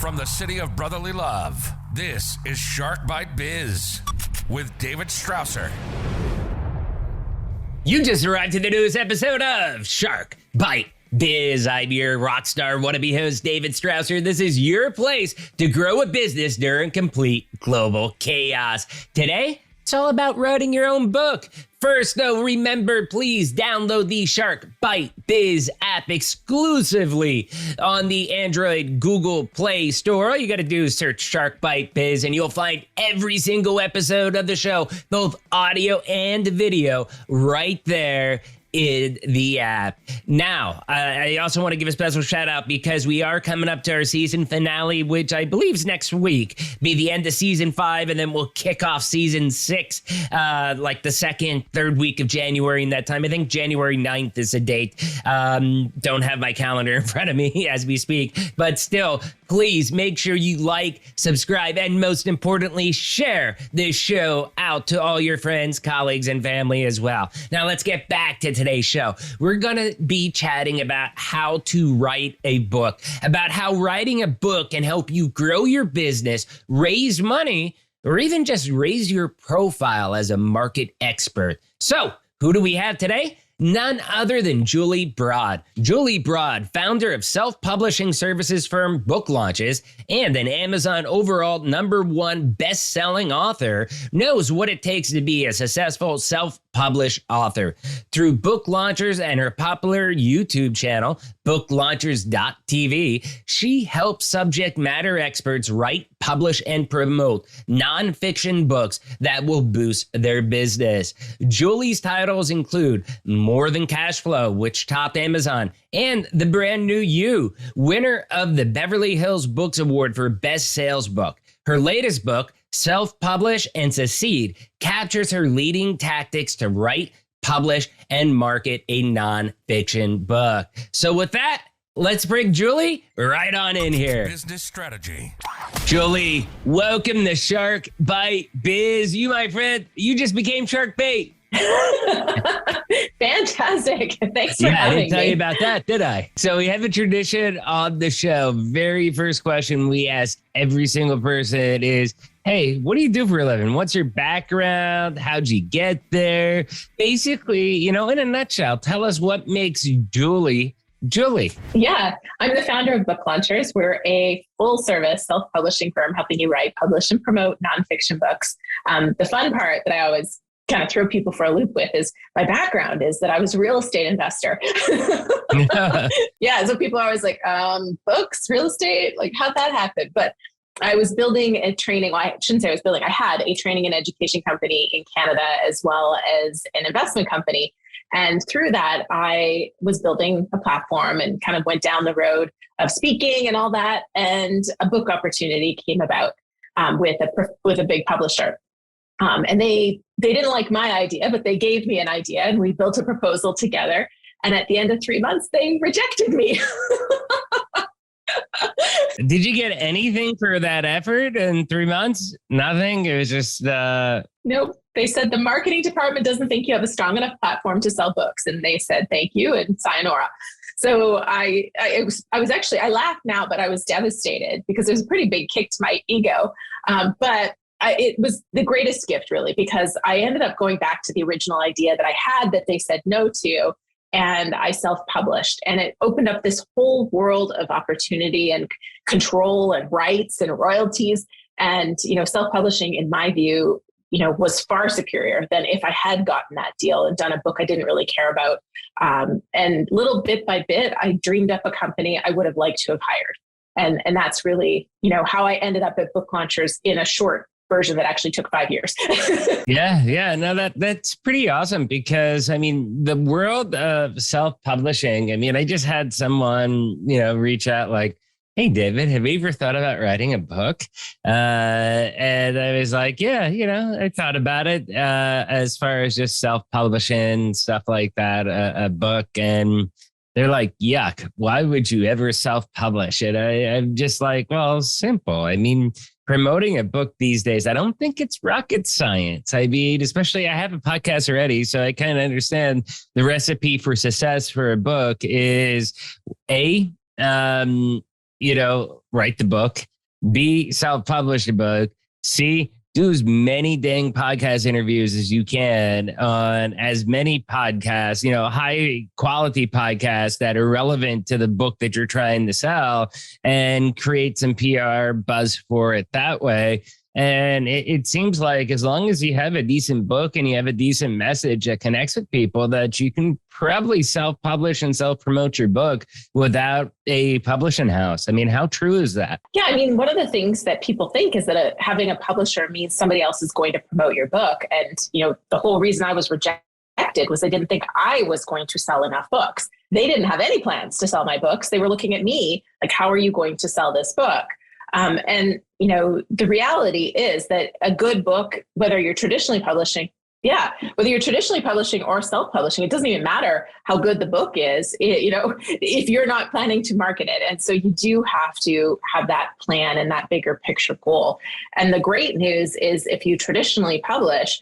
From the city of brotherly love, this is Shark Bite Biz with David Strausser. You just arrived to the newest episode of Shark Bite Biz. I'm your rock star wannabe host, David Strausser. This is your place to grow a business during complete global chaos. Today, it's all about writing your own book. First, though, remember, please download the Shark Bite Biz app exclusively on the Android Google Play Store. All you got to do is search Shark Bite Biz, and you'll find every single episode of the show, both audio and video, right there in the app. Now, I also want to give a special shout out because we are coming up to our season finale, which I believe is next week, be the end of season 5, and then we'll kick off season 6, like the second, third week of January in that time. I think January 9th is the date. Don't have my calendar in front of me as we speak, but still, please make sure you like, subscribe, and most importantly, share this show out to all your friends, colleagues, and family as well. Now, let's get back to today's show. We're going to be chatting about how to write a book, about how writing a book can help you grow your business, raise money, or even just raise your profile as a market expert. So, who do we have today? None other than Julie Broad. Julie Broad, founder of self-publishing services firm Book Launches and an Amazon overall #1 best-selling author, knows what it takes to be a successful self-published author. Through Book Launchers and her popular YouTube channel, booklaunchers.tv, she helps subject matter experts write, publish, and promote nonfiction books that will boost their business. Julie's titles include More Than Cash Flow, which topped Amazon, and The Brand New You, winner of the Beverly Hills Books Award for Best Sales Book. Her latest book, Self-Publish and Succeed, captures her leading tactics to write, publish, and market a nonfiction book. So with that, let's bring Julie right on in here. Business strategy. Julie, welcome to Shark Bite Biz. You, my friend, you just became Shark Bait. Fantastic. Thanks for having me. I didn't tell you about that, did I? So we have a tradition on the show. Very first question we ask every single person is, hey, what do you do for a living? What's your background? How'd you get there? Basically, in a nutshell, tell us what makes Julie. Yeah, I'm the founder of Book Launchers. We're a full service self-publishing firm helping you write, publish, and promote nonfiction books. The fun part that I always kind of throw people for a loop with is my background is that I was a real estate investor. Yeah, so people are always like, books, real estate, like how'd that happen? But I was building a training, well, I shouldn't say I was building, I had a training and education company in Canada as well as an investment company. And through that, I was building a platform and kind of went down the road of speaking and all that. And a book opportunity came about with a big publisher. And they didn't like my idea, but they gave me an idea and we built a proposal together. And at the end of 3 months, they rejected me. Did you get anything for that effort in 3 months? Nothing? It was just... Nope. They said the marketing department doesn't think you have a strong enough platform to sell books. And they said, thank you and sayonara. So I laugh now, but I was devastated because it was a pretty big kick to my ego. But it was the greatest gift, really, because I ended up going back to the original idea that I had that they said no to, and I self-published. And it opened up this whole world of opportunity and control and rights and royalties. And, self-publishing, in my view, was far superior than if I had gotten that deal and done a book I didn't really care about. And little bit by bit, I dreamed up a company I would have liked to have hired. And that's really, how I ended up at Book Launchers in a short version that actually took 5 years. Yeah. No, that's pretty awesome because, the world of self-publishing, I just had someone, reach out like, hey, David, have you ever thought about writing a book? And I was like, yeah, I thought about it as far as just self-publishing, stuff like that, a book. And they're like, yuck, why would you ever self-publish it? I'm just like, well, simple. Promoting a book these days, I don't think it's rocket science. Especially I have a podcast already, so I kind of understand the recipe for success for a book is write the book, B, self-publish a book. C, do as many dang podcast interviews as you can on as many podcasts, high quality podcasts that are relevant to the book that you're trying to sell, and create some PR buzz for it that way. And it seems like as long as you have a decent book and you have a decent message that connects with people, that you can probably self-publish and self-promote your book without a publishing house. I mean, how true is that? Yeah, I mean, one of the things that people think is that having a publisher means somebody else is going to promote your book. And, the whole reason I was rejected was they didn't think I was going to sell enough books. They didn't have any plans to sell my books. They were looking at me like, how are you going to sell this book? The reality is that a good book, whether you're traditionally publishing or self-publishing, it doesn't even matter how good the book is, if you're not planning to market it. And so you do have to have that plan and that bigger picture goal. And the great news is if you traditionally publish,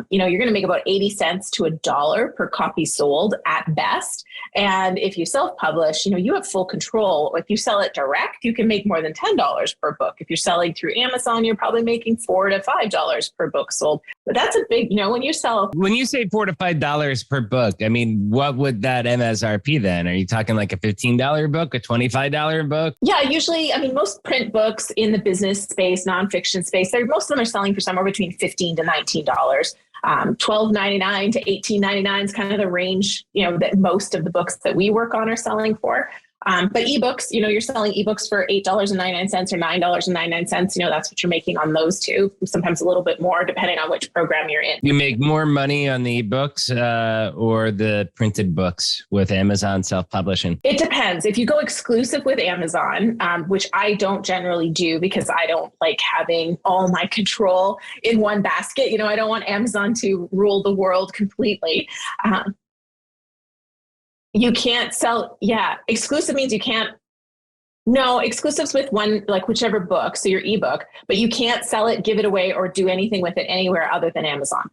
you're going to make about 80 cents to $1 per copy sold at best. And if you self-publish, you have full control. If you sell it direct, you can make more than $10 per book. If you're selling through Amazon, you're probably making $4 to $5 per book sold. But that's a big, when you say $4 to $5 per book, I mean, what would that MSRP then? Are you talking like a $15 book, a $25 book? Yeah, usually, most print books in the business space, nonfiction space, most of them are selling for somewhere between $15 to $19. $12.99 to $18.99 is kind of the range, that most of the books that we work on are selling for. But ebooks, you're selling ebooks for $8.99 or $9.99. That's what you're making on those two. Sometimes a little bit more, depending on which program you're in. You make more money on the ebooks or the printed books with Amazon self-publishing? It depends. If you go exclusive with Amazon, which I don't generally do because I don't like having all my control in one basket. I don't want Amazon to rule the world completely. You can't sell. Yeah. Exclusive means you can't. No, exclusives with one, like whichever book. So your ebook, but you can't sell it, give it away, or do anything with it anywhere other than Amazon.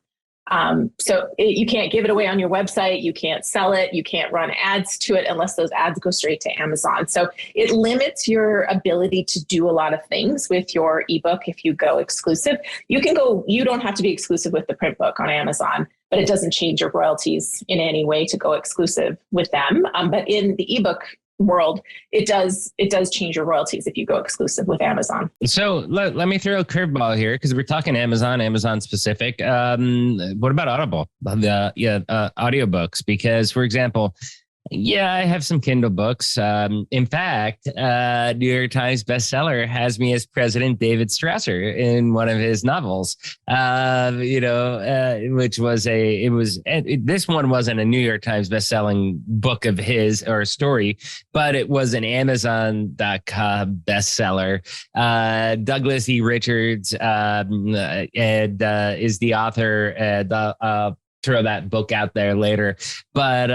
You can't give it away on your website. You can't sell it. You can't run ads to it unless those ads go straight to Amazon. So it limits your ability to do a lot of things with your ebook. If you go exclusive, you don't have to be exclusive with the print book on Amazon, but it doesn't change your royalties in any way to go exclusive with them. But in the ebook world, it does change your royalties if you go exclusive with Amazon. So let me throw a curveball here because we're talking Amazon specific. What about Audible? Audiobooks, because for example, I have some Kindle books. In fact, New York Times bestseller has me as President David Strausser in one of his novels, which was this one wasn't a New York Times bestselling book of his or story, but it was an Amazon.com bestseller. Douglas E. Richards is the author. Throw that book out there later, but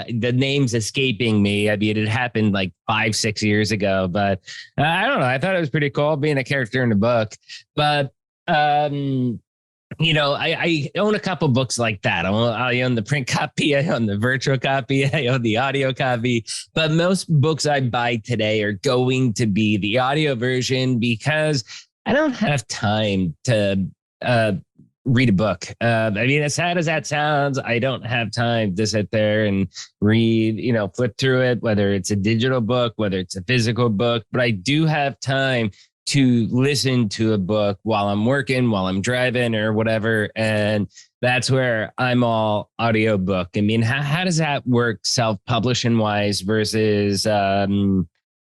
the name's escaping me. I mean, it happened like 5-6 years ago, but I don't know. I thought it was pretty cool being a character in the book, but I own a couple books like that. I own the print copy, I own the virtual copy, I own the audio copy, but most books I buy today are going to be the audio version because I don't have time to read a book. As sad as that sounds, I don't have time to sit there and read, flip through it, whether it's a digital book, whether it's a physical book, but I do have time to listen to a book while I'm working, while I'm driving or whatever. And that's where I'm all audiobook. I mean, how does that work self-publishing wise versus,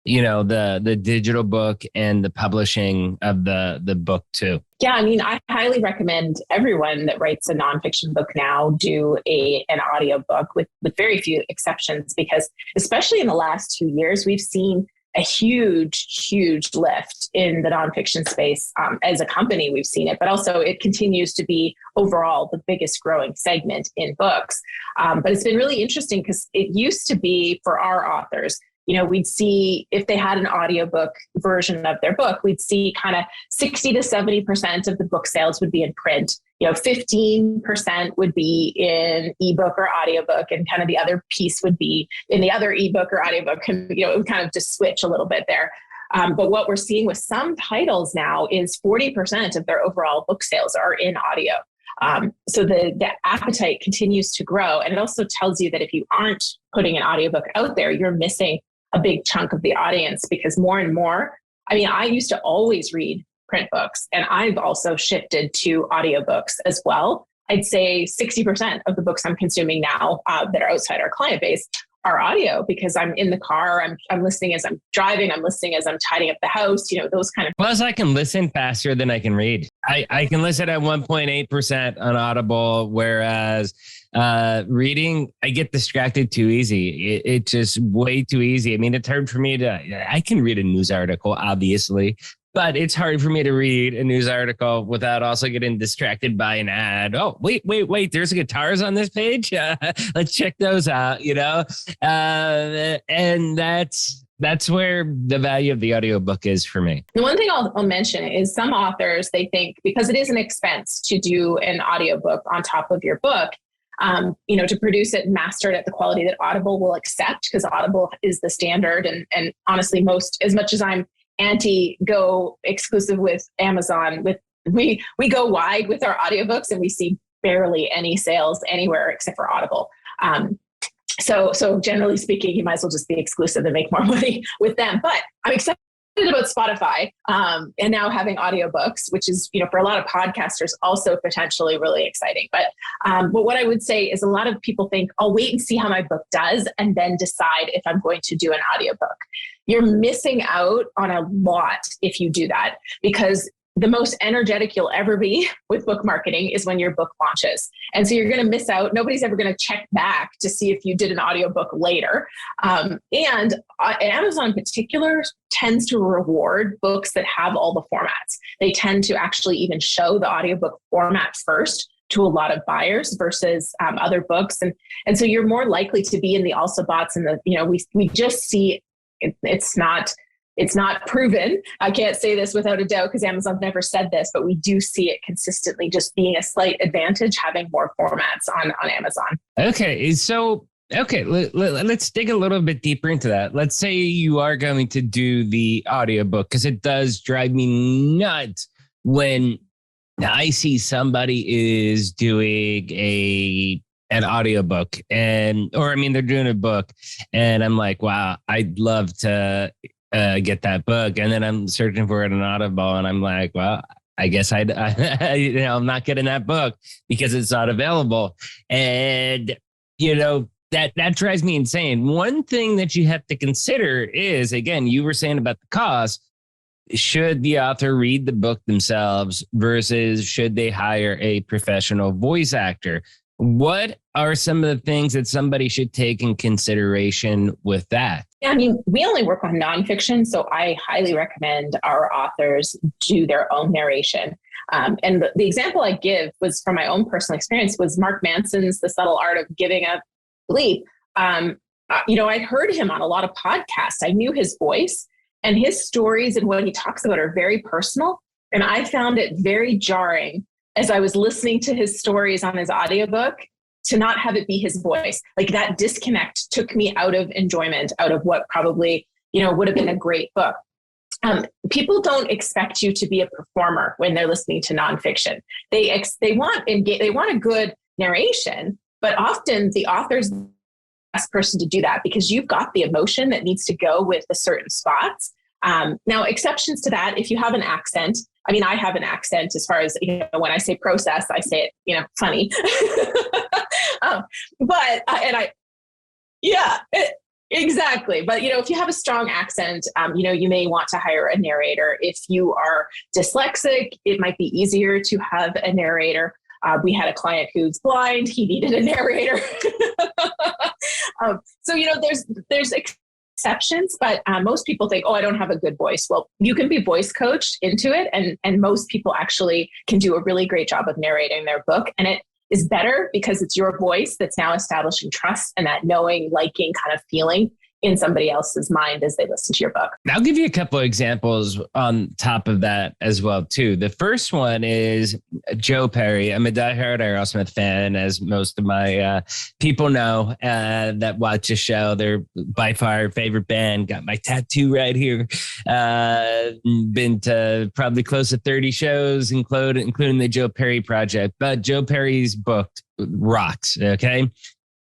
the digital book and the publishing of the book too? Yeah, I highly recommend everyone that writes a nonfiction book now do an audiobook with very few exceptions, because especially in the last 2 years, we've seen a huge lift in the nonfiction space. As a company, we've seen it, but also it continues to be overall the biggest growing segment in books. But it's been really interesting because it used to be for our authors, we'd see if they had an audiobook version of their book, we'd see kind of 60 to 70% of the book sales would be in print. 15% would be in ebook or audiobook, and kind of the other piece would be in the other ebook or audiobook. And, it would kind of just switch a little bit there. But what we're seeing with some titles now is 40% of their overall book sales are in audio. So the appetite continues to grow. And it also tells you that if you aren't putting an audiobook out there, you're missing a big chunk of the audience, because more and more, I mean, I used to always read print books, and I've also shifted to audiobooks as well. I'd say 60% of the books I'm consuming now that are outside our client base are audio, because I'm in the car, I'm listening as I'm driving, I'm listening as I'm tidying up the house, those kind of. Plus, I can listen faster than I can read. I can listen at 1.8% on Audible, whereas reading, I get distracted too easy. It's just way too easy. I mean, it's hard for me I can read a news article, obviously, but it's hard for me to read a news article without also getting distracted by an ad. Oh, wait, there's guitars on this page. Let's check those out, and that's where the value of the audiobook is for me. The one thing I'll mention is some authors, they think because it is an expense to do an audiobook on top of your book, to produce it and master it at the quality that Audible will accept, because Audible is the standard. And honestly, as much as I'm anti-go exclusive with Amazon, we go wide with our audiobooks, and we see barely any sales anywhere except for Audible. So generally speaking, you might as well just be exclusive and make more money with them. But I'm excited about Spotify and now having audiobooks, which is, for a lot of podcasters also potentially really exciting. But what I would say is a lot of people think, I'll wait and see how my book does and then decide if I'm going to do an audiobook. You're missing out on a lot if you do that, because the most energetic you'll ever be with book marketing is when your book launches. And so you're going to miss out. Nobody's ever going to check back to see if you did an audiobook later. And Amazon in particular tends to reward books that have all the formats. They tend to actually even show the audiobook format first to a lot of buyers versus other books. And so you're more likely to be in the also bots, and we just see it's not proven. I can't say this without a doubt because Amazon's never said this, but we do see it consistently just being a slight advantage having more formats on Amazon. Okay. So, let's dig a little bit deeper into that. Let's say you are going to do the audiobook, because it does drive me nuts when I see somebody is doing an audiobook they're doing a book, and I'm like, wow, I'd love to get that book. And then I'm searching for it on Audible, and I'm like, well, I guess I'm not getting that book because it's not available. And, that drives me insane. One thing that you have to consider is, again, you were saying about the cost. Should the author read the book themselves versus should they hire a professional voice actor? What are some of the things that somebody should take in consideration with that? Yeah, I mean, we only work on nonfiction, so I highly recommend our authors do their own narration. And the example I give was from my own personal experience was Mark Manson's The Subtle Art of Giving a Bleep. I'd heard him on a lot of podcasts. I knew his voice, and his stories and what he talks about are very personal. And I found it very jarring as I was listening to his stories on his audiobook to not have it be his voice. Like, that disconnect took me out of enjoyment, out of what probably, would have been a great book. People don't expect you to be a performer when they're listening to nonfiction. They want a good narration, but often the author's the best person to do that because you've got the emotion that needs to go with the certain spots. Now, exceptions to that, if you have an accent, I mean, I have an accent as far as, when I say process, I say it, funny. Exactly. But, if you have a strong accent, you may want to hire a narrator. If you are dyslexic, it might be easier to have a narrator. We had a client who's blind. He needed a narrator. So, there's exceptions, but most people think, I don't have a good voice. Well, you can be voice coached into it. And most people actually can do a really great job of narrating their book. And it is better because it's your voice that's now establishing trust and that knowing, liking kind of feeling in somebody else's mind as they listen to your book. I'll give you a couple of examples on top of that as well, too. The first one is Joe Perry. I'm a diehard Aerosmith fan, as most of my people know that watch the show. They're by far favorite band. Got my tattoo right here. Been to probably close to 30 shows, including the Joe Perry Project. But Joe Perry's book rocks, okay?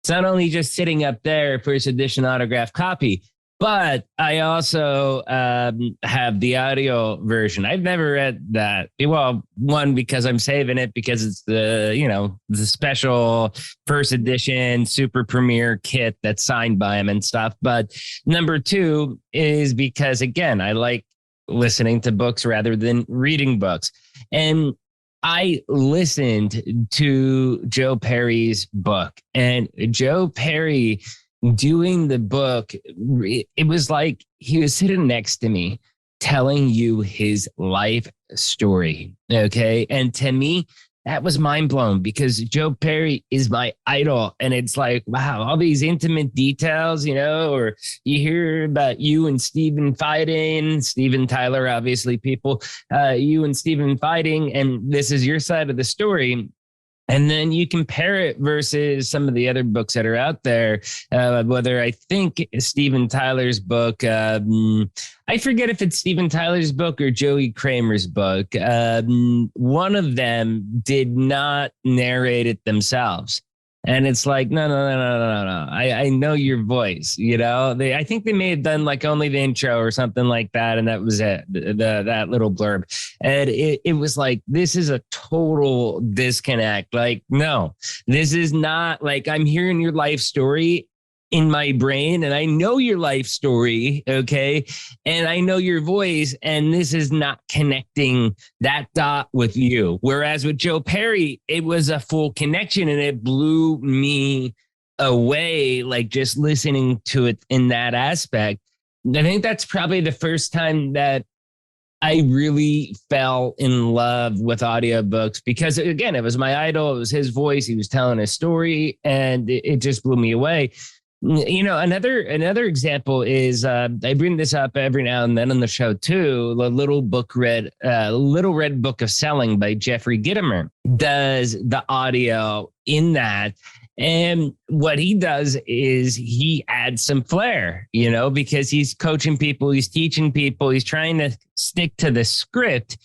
It's not only just sitting up there, first edition autographed copy, but I also have the audio version. I've never read that. Well, one, because I'm saving it because it's the special first edition super premiere kit that's signed by him and stuff. But number two is because, again, I like listening to books rather than reading books. And I listened to Joe Perry's book, and Joe Perry doing the book, it was like he was sitting next to me telling you his life story. Okay. And to me, that was mind blown because Joe Perry is my idol. And it's like, wow, all these intimate details, or you hear about you and Steven fighting, Steven Tyler, obviously people, you and Steven fighting, and this is your side of the story. And then you compare it versus some of the other books that are out there, whether I think Steven Tyler's book, I forget if it's Steven Tyler's book or Joey Kramer's book. One of them did not narrate it themselves. And it's like, no. I know your voice, I think they may have done like only the intro or something like that. And that was it, that little blurb. And it was like, this is a total disconnect. Like, no, this is not like I'm hearing your life story in my brain, and I know your life story, okay? And I know your voice, and this is not connecting that dot with you. Whereas with Joe Perry, it was a full connection, and it blew me away, like just listening to it in that aspect. I think that's probably the first time that I really fell in love with audiobooks because, again, it was my idol. It was his voice. He was telling his story, and it just blew me away. Another example is I bring this up every now and then on the show too. The Little Red Book of Selling by Jeffrey Gitomer does the audio in that. And what he does is he adds some flair, because he's coaching people, he's teaching people, he's trying to stick to the script.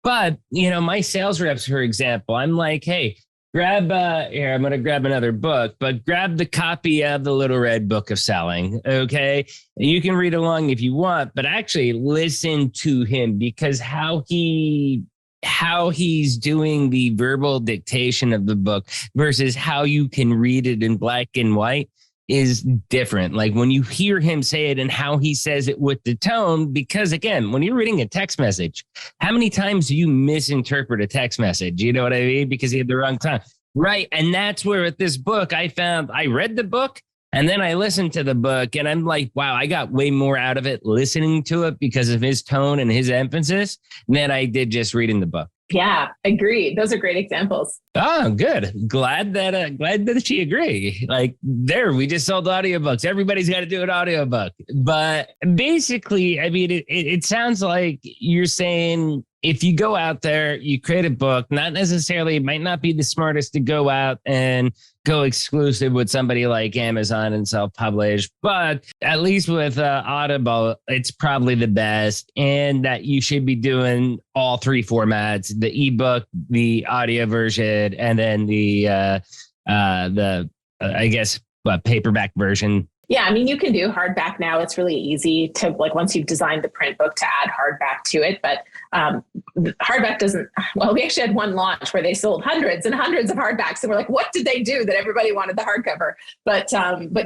But, my sales reps, for example, I'm like, hey, I'm going to grab another book, but grab the copy of the Little Red Book of Selling. Okay. You can read along if you want, but actually listen to him because how he's doing the verbal dictation of the book versus how you can read it in black and white is different. Like when you hear him say it and how he says it with the tone, because again, when you're reading a text message, how many times do you misinterpret a text message? You know what I mean? Because you had the wrong time. Right. And that's where with this book, I read the book and then I listened to the book and I'm like, wow, I got way more out of it listening to it because of his tone and his emphasis than I did just reading the book. Yeah, agreed. Those are great examples. Oh, good. Glad that she agree. Like there, we just sold audiobooks. Everybody's got to do an audiobook. But basically, I mean, it sounds like you're saying if you go out there, you create a book, not necessarily, it might not be the smartest to go out and go exclusive with somebody like Amazon and self-publish, but at least with Audible, it's probably the best, and that you should be doing all three formats: the ebook, the audio version, and then the paperback version. Yeah, I mean, you can do hardback now. It's really easy to, like, once you've designed the print book, to add hardback to it. But hardback doesn't, well, we actually had one launch where they sold hundreds and hundreds of hardbacks. And we're like, what did they do that everybody wanted the hardcover? But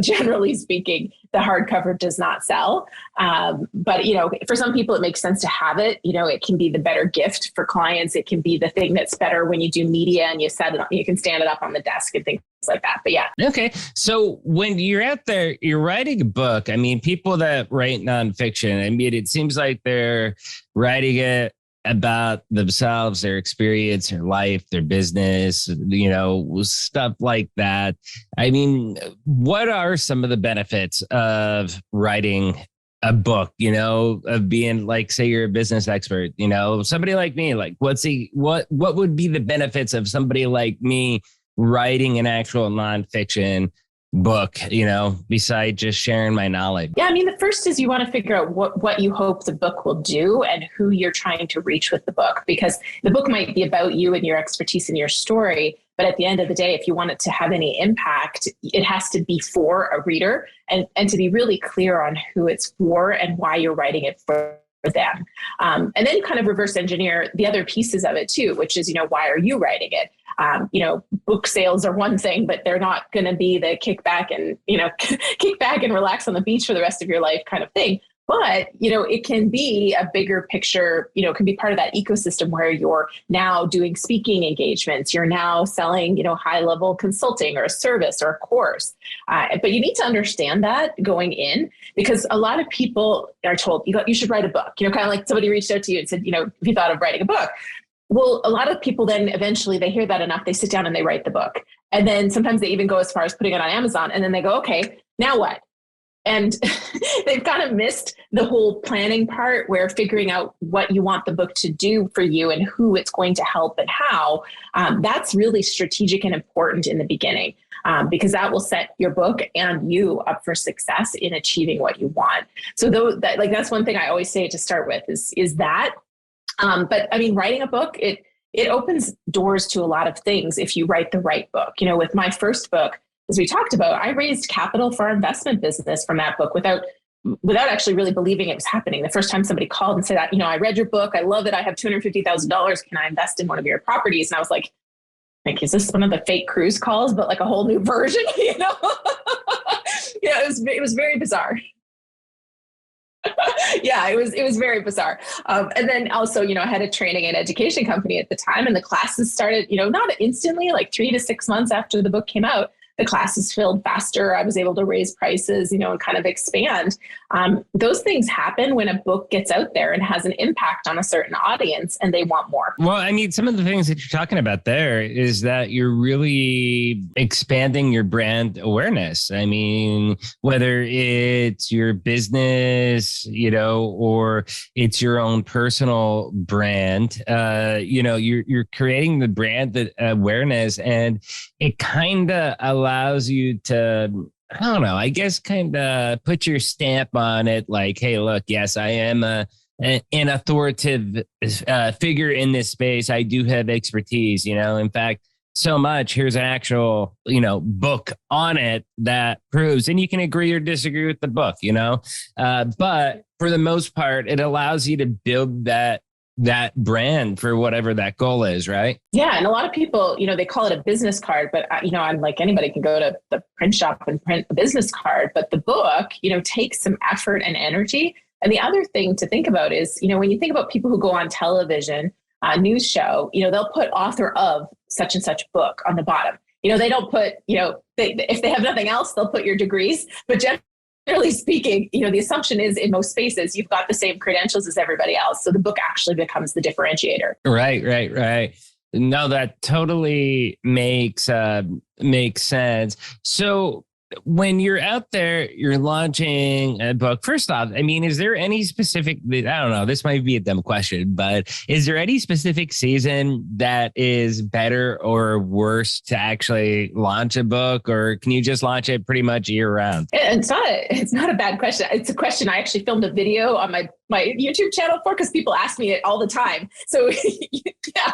generally speaking, the hardcover does not sell. But, for some people, it makes sense to have it. It can be the better gift for clients. It can be the thing that's better when you do media and you set it up, you can stand it up on the desk and things like that. But yeah. Okay. So when you're out there, you're writing a book. I mean, people that write nonfiction, I mean, it seems like they're writing it about themselves, their experience, their life, their business, stuff like that. I mean, what are some of the benefits of writing a book, of being like, say you're a business expert, somebody like me, like what would be the benefits of somebody like me writing an actual nonfiction book, besides just sharing my knowledge? Yeah, I mean, the first is you want to figure out what you hope the book will do and who you're trying to reach with the book, because the book might be about you and your expertise and your story. But at the end of the day, if you want it to have any impact, it has to be for a reader and to be really clear on who it's for and why you're writing it for them. And then kind of reverse engineer the other pieces of it too, which is, why are you writing it? Book sales are one thing, but they're not going to be the kick back and relax on the beach for the rest of your life kind of thing. But, it can be a bigger picture, it can be part of that ecosystem where you're now doing speaking engagements. You're now selling, high level consulting or a service or a course. But you need to understand that going in, because a lot of people are told you should write a book, kind of like somebody reached out to you and said, if you thought of writing a book. Well, a lot of people then eventually they hear that enough, they sit down and they write the book. And then sometimes they even go as far as putting it on Amazon. And then they go, okay, now what? And they've kind of missed the whole planning part, where figuring out what you want the book to do for you and who it's going to help and how, that's really strategic and important in the beginning, because that will set your book and you up for success in achieving what you want. So that's one thing I always say to start with is that. But I mean, writing a book, it opens doors to a lot of things if you write the right book. With my first book, as we talked about, I raised capital for our investment business from that book without actually really believing it was happening. The first time somebody called and said, I read your book, I love it, I have $250,000, can I invest in one of your properties? And I was like, is this one of the fake cruise calls, but like a whole new version? Yeah, it was very bizarre. Yeah, it was very bizarre. And then also, I had a training and education company at the time, and the classes started, not instantly, like 3 to 6 months after the book came out. The classes filled faster. I was able to raise prices, and kind of expand. Those things happen when a book gets out there and has an impact on a certain audience and they want more. Well, I mean, some of the things that you're talking about there is that you're really expanding your brand awareness. I mean, whether it's your business, or it's your own personal brand, you're creating the brand awareness, and it kind of allows you to, I don't know, I guess kind of put your stamp on it. Like, hey, look, yes, I am an authoritative figure in this space. I do have expertise, in fact, so much. Here's an actual, book on it that proves, and you can agree or disagree with the book, but for the most part, it allows you to build that brand for whatever that goal is, right? Yeah. And a lot of people, they call it a business card, but I'm like, anybody can go to the print shop and print a business card, but the book, takes some effort and energy. And the other thing to think about is, when you think about people who go on television, news show, they'll put author of such and such book on the bottom. They don't put, if they have nothing else, they'll put your degrees, but generally speaking, the assumption is in most spaces, you've got the same credentials as everybody else. So the book actually becomes the differentiator. Right. No, that totally makes sense. So when you're out there, you're launching a book. First off, I mean, is there any specific, I don't know, this might be a dumb question, but is there any specific season that is better or worse to actually launch a book, or can you just launch it pretty much year round? It's not a bad question. It's a question I actually filmed a video on my YouTube channel for, because people ask me it all the time. So yeah.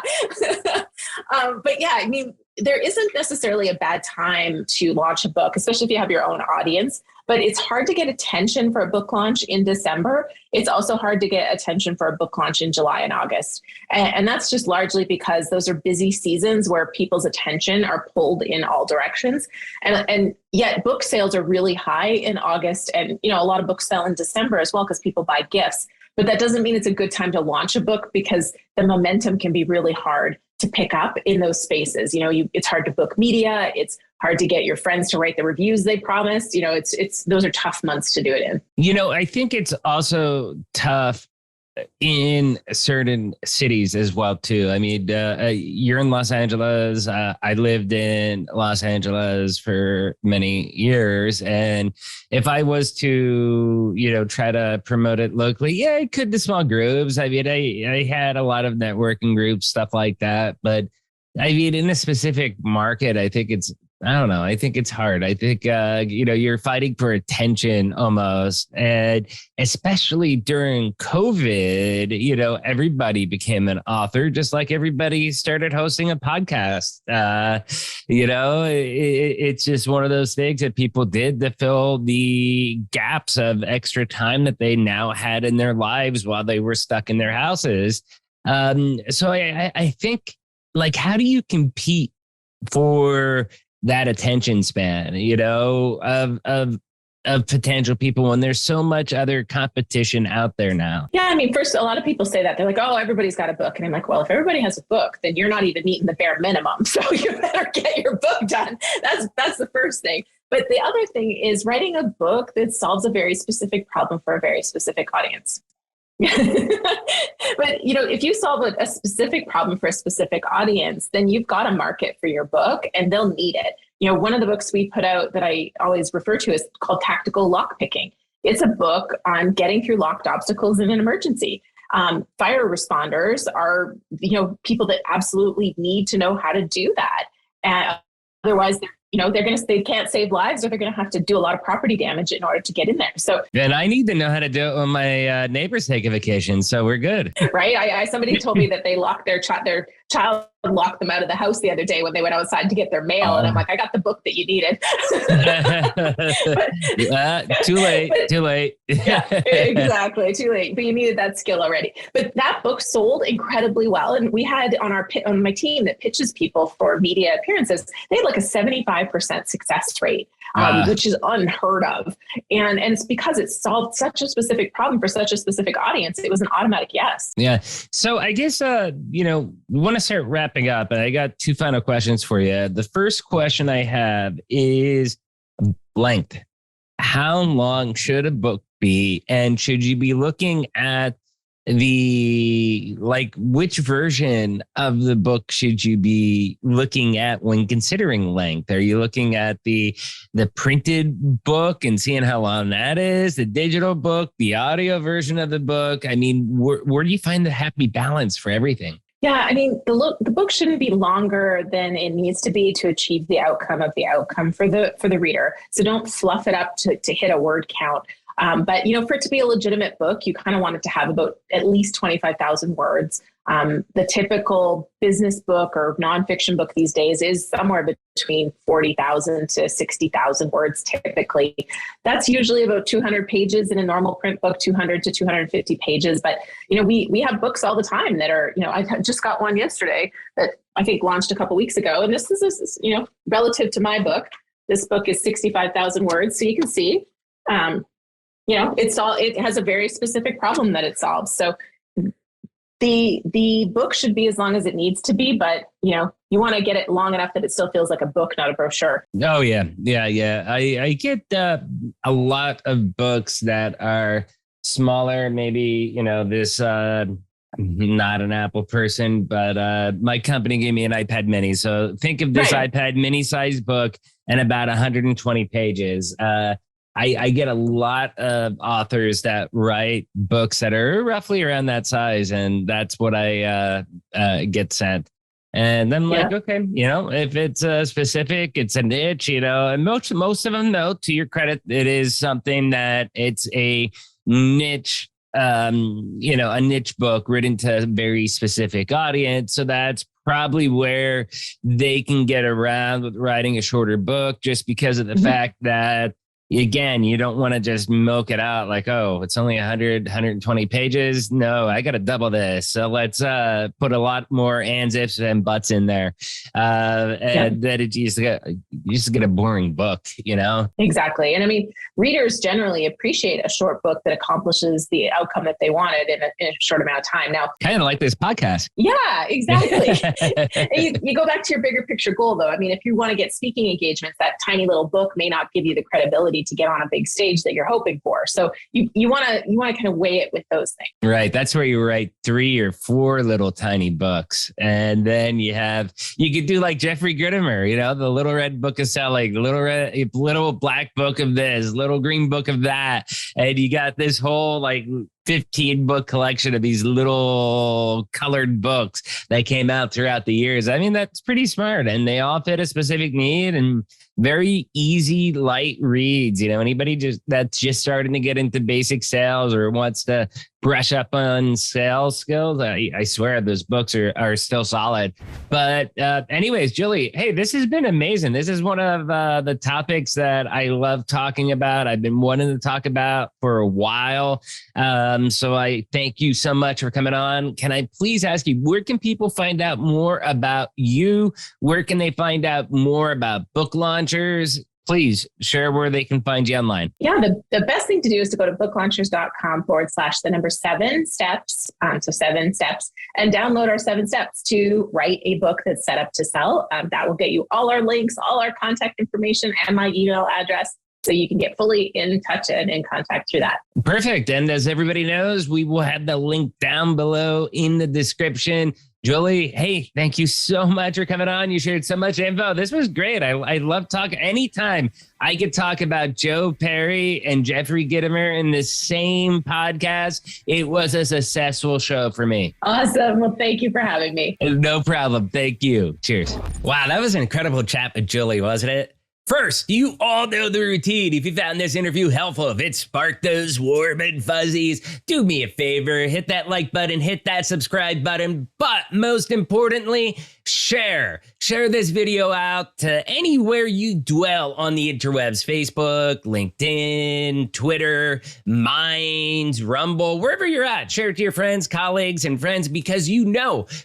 But yeah, I mean, there isn't necessarily a bad time to launch a book, especially if you have your own audience, but it's hard to get attention for a book launch in December. It's also hard to get attention for a book launch in July and August. And that's just largely because those are busy seasons where people's attention are pulled in all directions. And yet book sales are really high in August. And, a lot of books sell in December as well, because people buy gifts. But that doesn't mean it's a good time to launch a book, because the momentum can be really hard to pick up in those spaces. It's hard to book media. It's hard to get your friends to write the reviews they promised. Those are tough months to do it in. I think it's also tough in certain cities as well too. I mean, you're in Los Angeles. I lived in Los Angeles for many years, and if I was to, try to promote it locally, yeah, I could to small groups. I mean, I had a lot of networking groups, stuff like that, but I mean, in a specific market, I don't know. I think it's hard. I think, you're fighting for attention almost. And especially during COVID, everybody became an author, just like everybody started hosting a podcast. It's just one of those things that people did to fill the gaps of extra time that they now had in their lives while they were stuck in their houses. So I think, like, how do you compete for that attention span, of potential people when there's so much other competition out there now? Yeah, I mean, first, a lot of people say that. They're like, oh, everybody's got a book. And I'm like, well, if everybody has a book, then you're not even meeting the bare minimum. So you better get your book done. That's the first thing. But the other thing is writing a book that solves a very specific problem for a very specific audience. But, if you solve a specific problem for a specific audience, then you've got a market for your book and they'll need it. One of the books we put out that I always refer to is called Tactical Lockpicking. It's a book on getting through locked obstacles in an emergency. Fire responders are, people that absolutely need to know how to do that. And otherwise, they can't save lives, or they're going to have to do a lot of property damage in order to get in there. So, and I need to know how to do it when my neighbors take a vacation. So we're good. Right. Somebody told me that they locked their child locked them out of the house the other day when they went outside to get their mail. And I'm like, I got the book that you needed. Too late. Yeah, exactly. Too late. But you needed that skill already. But that book sold incredibly well. And we had on my team that pitches people for media appearances, they had like a 75% success rate, which is unheard of. And it's because it solved such a specific problem for such a specific audience. It was an automatic yes. Yeah. So I guess, we want to start wrapping up, and I got two final questions for you. The first question I have is length. How long should a book be? And should you be looking at which version of the book should you be looking at when considering length? Are you looking at the printed book and seeing how long that is, the digital book, the audio version of the book? I mean, where do you find the happy balance for everything? Yeah, I mean, the book shouldn't be longer than it needs to be to achieve the outcome for the reader. So don't fluff it up to hit a word count. But, for it to be a legitimate book, you kind of want it to have about at least 25,000 words. The typical business book or nonfiction book these days is somewhere between 40,000 to 60,000 words typically. That's usually about 200 pages in a normal print book, 200 to 250 pages. But, we have books all the time that are, I just got one yesterday that I think launched a couple weeks ago. And this is, relative to my book. This book is 65,000 words. So you can see, it has a very specific problem that it solves. So the book should be as long as it needs to be, but you want to get it long enough that it still feels like a book, not a brochure. Oh yeah. I get a lot of books that are smaller. Maybe this. I'm not an Apple person, but my company gave me an iPad mini. So think of this iPad mini size book and about 120 pages. I get a lot of authors that write books that are roughly around that size, and that's what I get sent. And then I'm like, okay, if it's specific, it's a niche, and most of them, though, to your credit, it is something that it's a niche, a niche book written to a very specific audience. So that's probably where they can get around with writing a shorter book, just because of the fact that, again, you don't want to just milk it out like, oh, it's only 100, 120 pages. No, I got to double this. So let's put a lot more ands, ifs, and buts in there. And that you just get a boring book, Exactly. And I mean, readers generally appreciate a short book that accomplishes the outcome that they wanted in a short amount of time. Now, kind of like this podcast. Yeah, exactly. you go back to your bigger picture goal, though. I mean, if you want to get speaking engagements, that tiny little book may not give you the credibility opportunity to get on a big stage that you're hoping for. So you want to kind of weigh it with those things. Right. That's where you write 3 or 4 little tiny books. And then you could do like Jeffrey Gitomer, the little red book of selling, little black book of this, little green book of that. And you got this whole like 15 book collection of these little colored books that came out throughout the years. I mean, that's pretty smart. And they all fit a specific need and very easy, light reads. Anybody that's just starting to get into basic sales or wants to brush up on sales skills, I swear those books are still solid. But anyways, Julie, hey, this has been amazing. This is one of the topics that I love talking about. I've been wanting to talk about for a while. So I thank you so much for coming on. Can I please ask you, where can people find out more about you? Where can they find out more about book launchers? Please share where they can find you online. Yeah, the best thing to do is to go to booklaunchers.com/7 steps. So 7 steps, and download our 7 steps to write a book that's set up to sell. That will get you all our links, all our contact information, and my email address. So you can get fully in touch and in contact through that. Perfect. And as everybody knows, we will have the link down below in the description. Julie, hey, thank you so much for coming on. You shared so much info. This was great. I love talking. Anytime I could talk about Joe Perry and Jeffrey Gitomer in the same podcast, it was a successful show for me. Awesome. Well, thank you for having me. No problem. Thank you. Cheers. Wow, that was an incredible chat with Julie, wasn't it? First, you all know the routine. If you found this interview helpful, if it sparked those warm and fuzzies, do me a favor, hit that like button, hit that subscribe button, but most importantly, share this video out to anywhere you dwell on the interwebs: Facebook, LinkedIn, Twitter, Minds, Rumble, wherever you're at. Share it to your friends, colleagues, and friends, because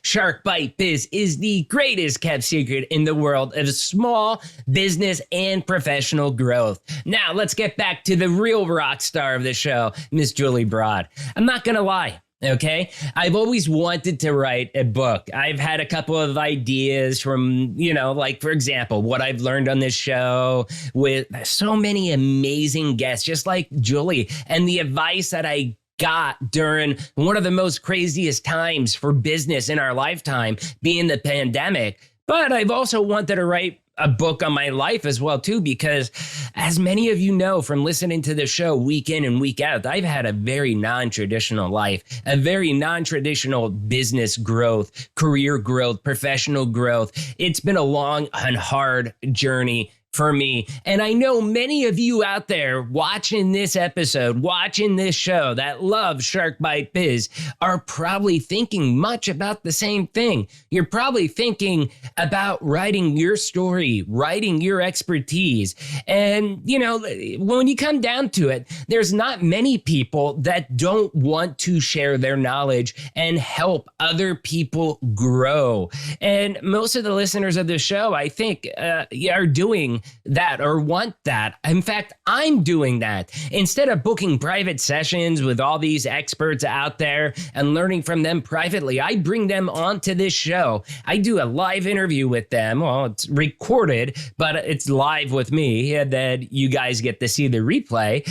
Shark Bite Biz is the greatest kept secret in the world of small business and professional growth. Now, let's get back to the real rock star of the show, Miss Julie Broad. I'm not gonna lie. Okay. I've always wanted to write a book. I've had a couple of ideas from, like, for example, what I've learned on this show with so many amazing guests, just like Julie, and the advice that I got during one of the most craziest times for business in our lifetime, being the pandemic. But I've also wanted to write a book on my life as well, too, because as many of you know from listening to the show week in and week out, I've had a very non-traditional life, a very non-traditional business growth, career growth, professional growth. It's been a long and hard journey for me. And I know many of you out there watching this episode, watching this show that love Shark Bite Biz are probably thinking much about the same thing. You're probably thinking about writing your story, writing your expertise. And, when you come down to it, there's not many people that don't want to share their knowledge and help other people grow. And most of the listeners of the show, I think, are doing that or want that. In fact, I'm doing that. Instead of booking private sessions with all these experts out there and learning from them privately, I bring them onto this show. I do a live interview with them. Well, it's recorded, but it's live with me, and then you guys get to see the replay.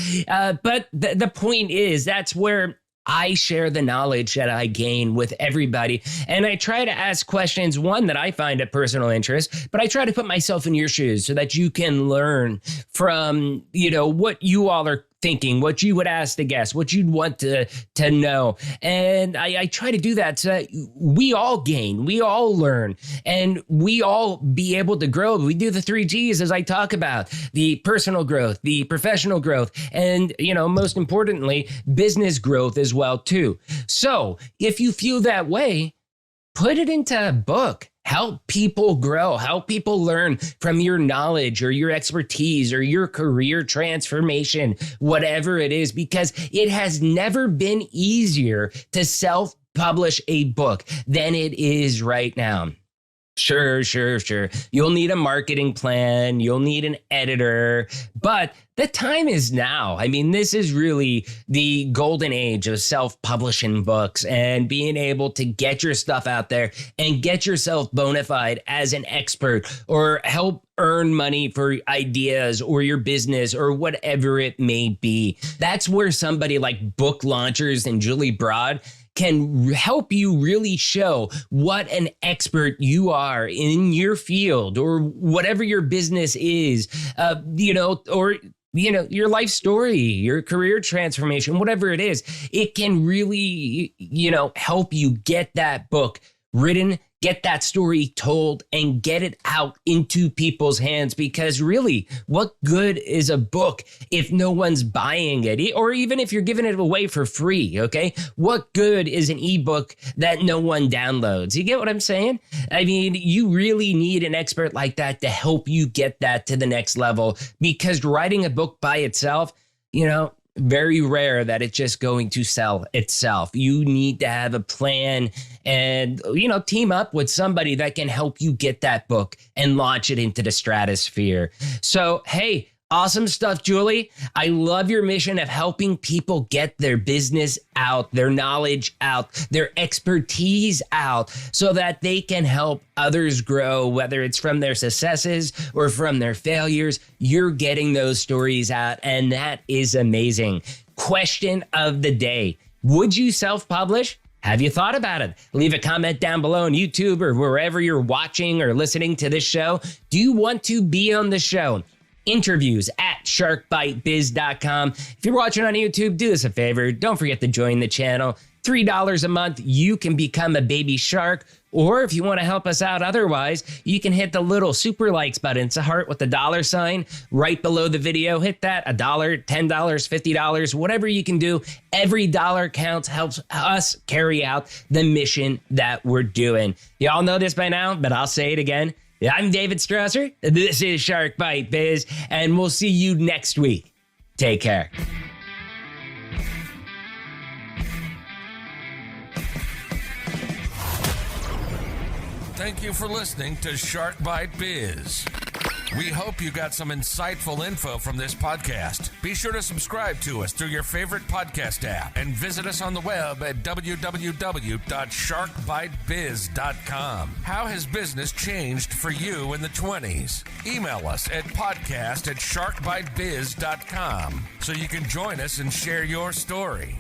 But the point is, that's where I share the knowledge that I gain with everybody. And I try to ask questions, one, that I find of personal interest, but I try to put myself in your shoes so that you can learn from, what you all are thinking, what you would ask the guests, what you'd want to know. And I try to do that so that we all gain, we all learn, and we all be able to grow. We do the 3 Gs as I talk about: the personal growth, the professional growth, and, most importantly, business growth as well, too. So if you feel that way, put it into a book. Help people grow, help people learn from your knowledge or your expertise or your career transformation, whatever it is, because it has never been easier to self-publish a book than it is right now. Sure. You'll need a marketing plan. You'll need an editor, but the time is now. I mean, this is really the golden age of self-publishing books and being able to get your stuff out there and get yourself bona fide as an expert or help earn money for ideas or your business or whatever it may be. That's where somebody like Book Launchers and Julie Broad can help you really show what an expert you are in your field or whatever your business is, or your life story, your career transformation, whatever it is. It can really, help you get that book written, get that story told, and get it out into people's hands. Because really, what good is a book if no one's buying it? Or even if you're giving it away for free, okay? What good is an ebook that no one downloads? You get what I'm saying? I mean, you really need an expert like that to help you get that to the next level. Because writing a book by itself, very rare that it's just going to sell itself. You need to have a plan and, team up with somebody that can help you get that book and launch it into the stratosphere. So, hey, awesome stuff, Julie. I love your mission of helping people get their business out, their knowledge out, their expertise out, so that they can help others grow, whether it's from their successes or from their failures. You're getting those stories out, and that is amazing. Question of the day. Would you self-publish? Have you thought about it? Leave a comment down below on YouTube or wherever you're watching or listening to this show. Do you want to be on the show? Interviews at sharkbitebiz.com. If you're watching on YouTube, do us a favor. Don't forget to join the channel. $3 a month, you can become a baby shark. Or if you want to help us out otherwise, you can hit the little super likes button. It's a heart with the $sign right below the video. Hit that. $1, $10, $50, whatever you can do. Every dollar counts, helps us carry out the mission that we're doing. Y'all know this by now, but I'll say it again. I'm David Strausser. This is Shark Bite Biz, and we'll see you next week. Take care. Thank you for listening to Shark Bite Biz. We hope you got some insightful info from this podcast. Be sure to subscribe to us through your favorite podcast app and visit us on the web at www.sharkbitebiz.com. How has business changed for you in the 20s? Email us at podcast@sharkbitebiz.com so you can join us and share your story.